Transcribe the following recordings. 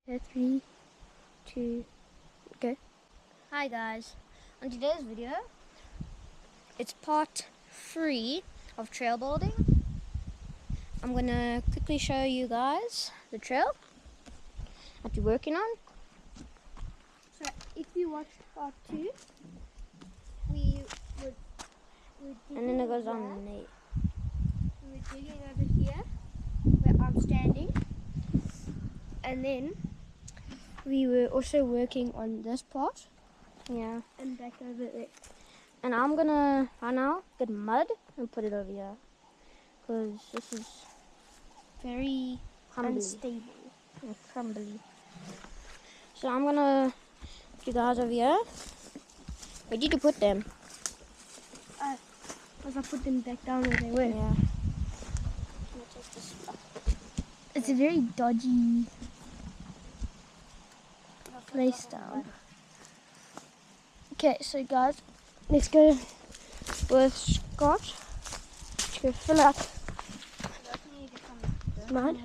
Okay, 3, 2, go. Hi guys, on today's video, it's part 3 of trail building. I'm gonna quickly show you guys the trail that we're working on. So if you watched part 2, we were digging, and then it goes on and we were digging over here where I'm standing, and then we were also working on this part. Yeah. And back over there. And I'm gonna right now get mud and put it over here, because this is very unstable and crumbly. So I'm gonna put you guys over here. Where did you put them? Because I put them back down where they were. Yeah. I'm gonna take this up. It's a very dodgy place down. Okay, so guys, let's go with Scott to go fill up mud.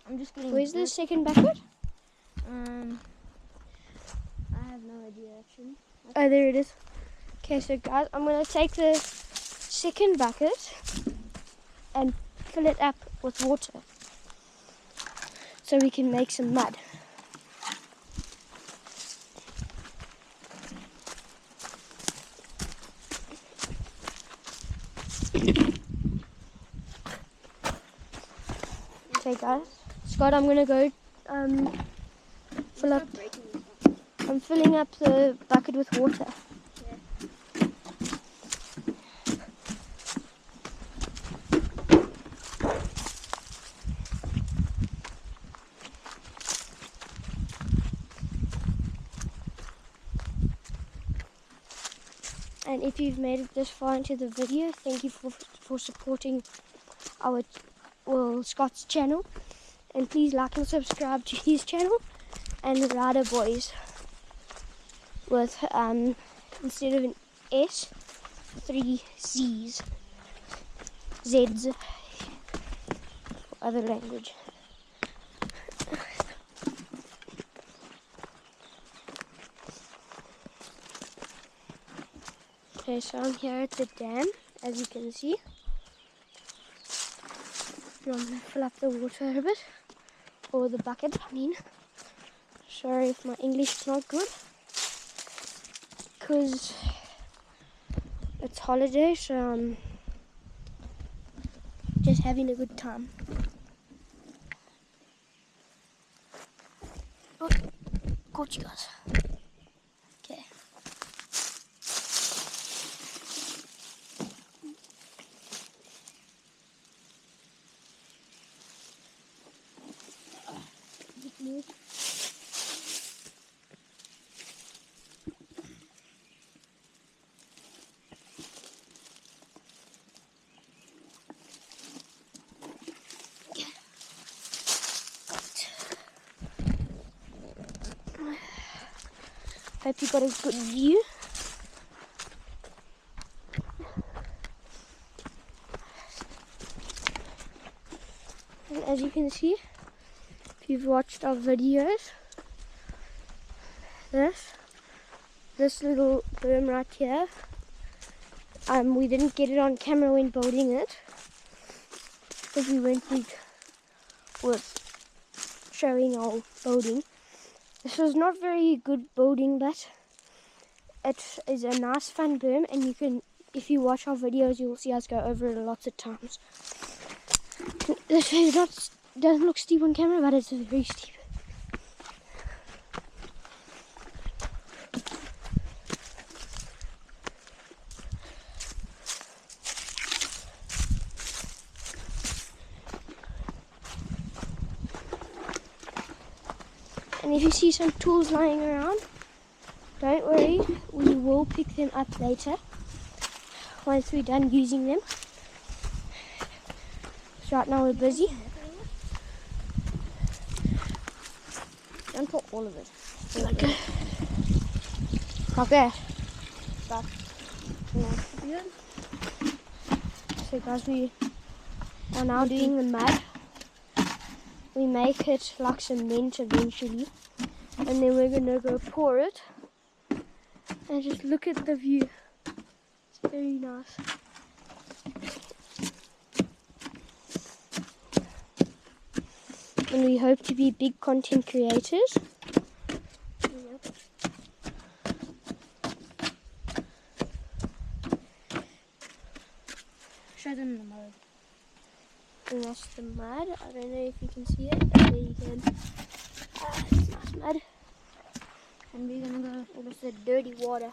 I'm just getting. Where's the second bucket? I have no idea actually. Oh, there it is. Okay, so guys, I'm gonna take the second bucket and fill it up with water so we can make some mud. Okay guys, Scott, I'm gonna go fill up. I'm filling up the bucket with water. Yeah. And if you've made it this far into the video, thank you for supporting our Scott's channel, and please like and subscribe to his channel. And Rider Boys with instead of an S, 3 Z's, Z's for other language. Okay, so I'm here at the dam, as you can see. I'm going to fill up the water a bit, or the bucket, I mean. Sorry if my English is not good, because it's holiday, so I'm just having a good time. Oh, caught you guys. Okay. Hope you got a good view. And as you can see, if you've watched our videos, this little berm right here, we didn't get it on camera when building it, because we went with showing our building. This was not very good building, but it is a nice fun berm, and you can, if you watch our videos, you'll see us go over it lots of times. This doesn't look steep on camera, but it's very steep. And if you see some tools lying around, don't worry, we will pick them up later once we're done using them. So right now we're busy. Don't put all of it. Okay. Okay. Stop. So guys, we are now doing the mud. we make it like cement eventually, and then we're gonna go pour it and just look at the view. It's very nice. And we hope to be big content creators. Yep. Show them the mud. And that's the mud. I don't know if you can see it. There you can. It's nice mud. And we're gonna go. And it's the dirty water.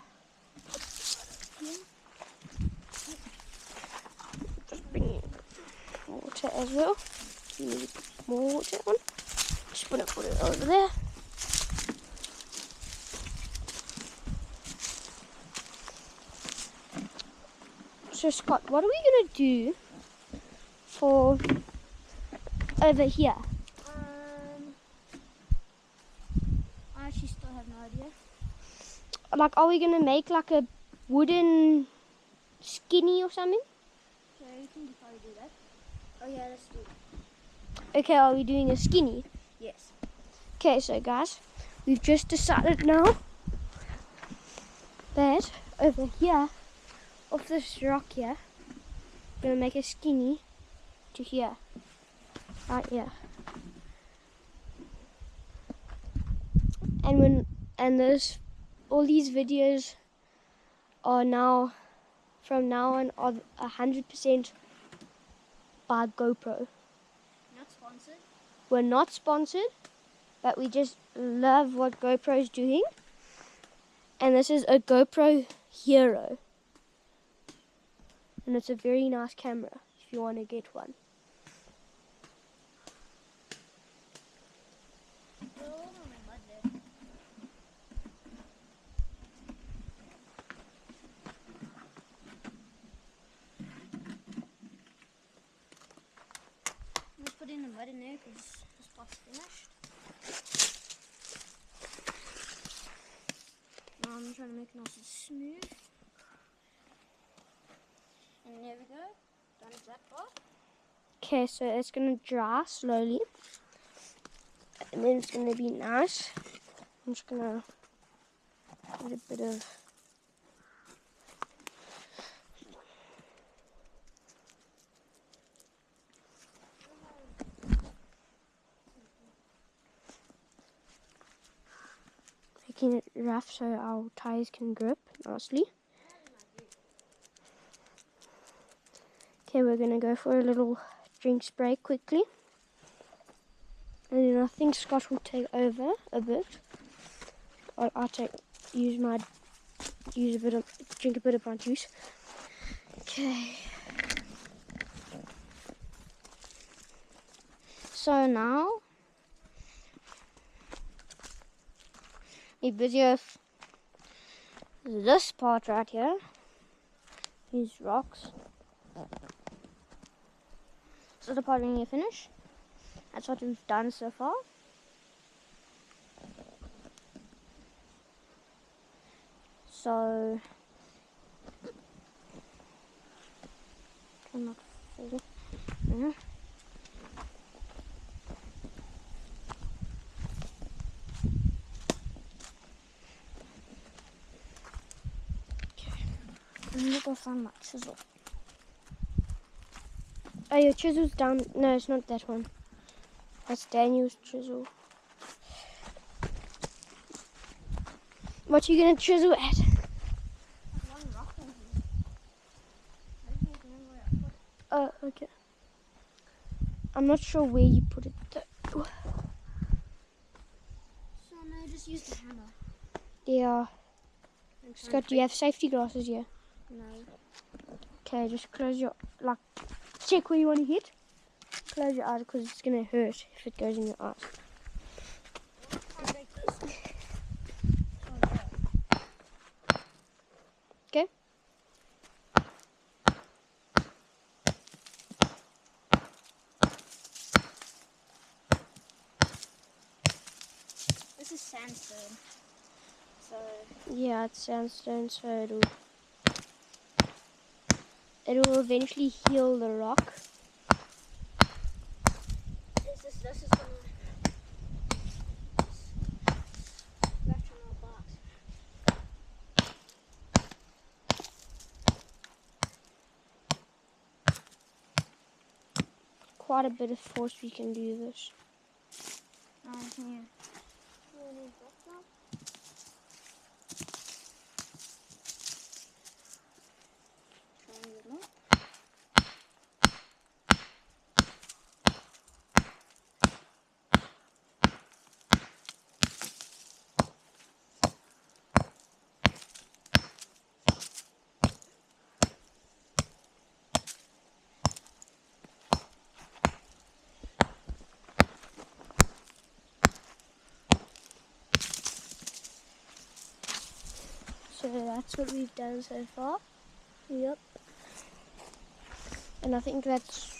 Just bring in water as well. You need to put more water on. Just put it over there. So Scott, what are we gonna do for over here? I actually still have no idea. Like, are we gonna make like a wooden skinny or something? Yeah, you can probably do that. Oh yeah, let's do it. Okay, are we doing a skinny? Yes. Okay, so guys, we've just decided now that over here, off this rock here, we're gonna make a skinny to here, right here. And this, all these videos are now, from now on, are 100% by GoPro. Not sponsored. We're not sponsored, but we just love what GoPro is doing. And this is a GoPro Hero. And it's a very nice camera if you want to get one. Let's put in the mud in there because this part's finished. Now I'm trying to make it nice and smooth. And there we go. Done with that part. Okay, so it's going to dry slowly. And then it's going to be nice. I'm just going to put a bit of... making it rough so our tires can grip nicely. Okay, we're going to go for a little drink spray quickly. And then I think Scott will take over a bit. I'll drink a bit of my juice. Okay. So now we're busy with this part right here. These rocks. So the part when you finish. That's what we've done so far. So I'm not full. I'm gonna go find my chisel. Oh, your chisel's down. No, it's not that one. That's Daniel's chisel. What are you gonna chisel at? Oh, okay. I'm not sure where you put it though. So no, just use the hammer. Yeah. Scott, do you have safety glasses here? No. Okay, just close your, like, check where you want to hit. Close your eyes because it's going to hurt if it goes in your eyes. Okay. This is sandstone. So yeah, it's sandstone, so it'll eventually heal the rock. this is gonna quite a bit of force we can do this. Here. So that's what we've done so far. Yep. And I think that's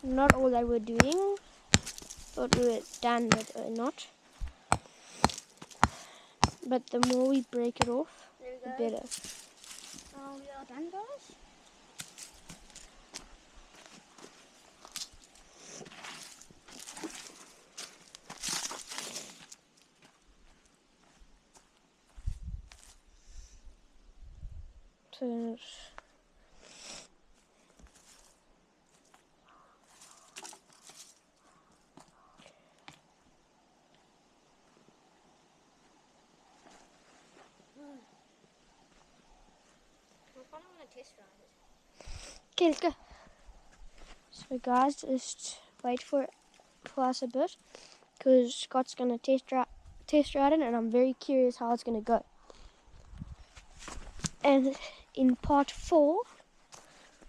not all that we're doing. Thought we were done, but we're not. But the more we break it off, the better. We are done, guys. So I kind of want to test ride it. okay, let's go. So guys, just wait for us a bit, because Scott's gonna test ride it, and I'm very curious how it's gonna go. And in part 4,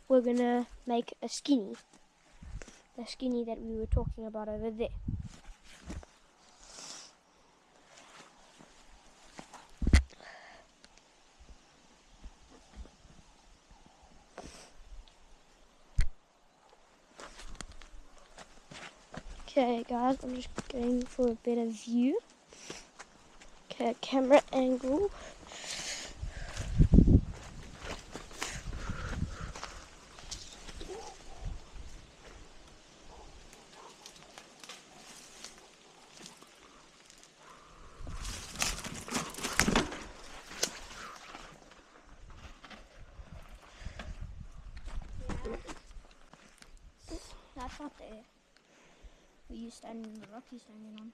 we're gonna make a skinny, the skinny that we were talking about over there. Okay guys, I'm just going for a better view. Okay, camera angle. That's not there. Were you standing on the rock you're standing on?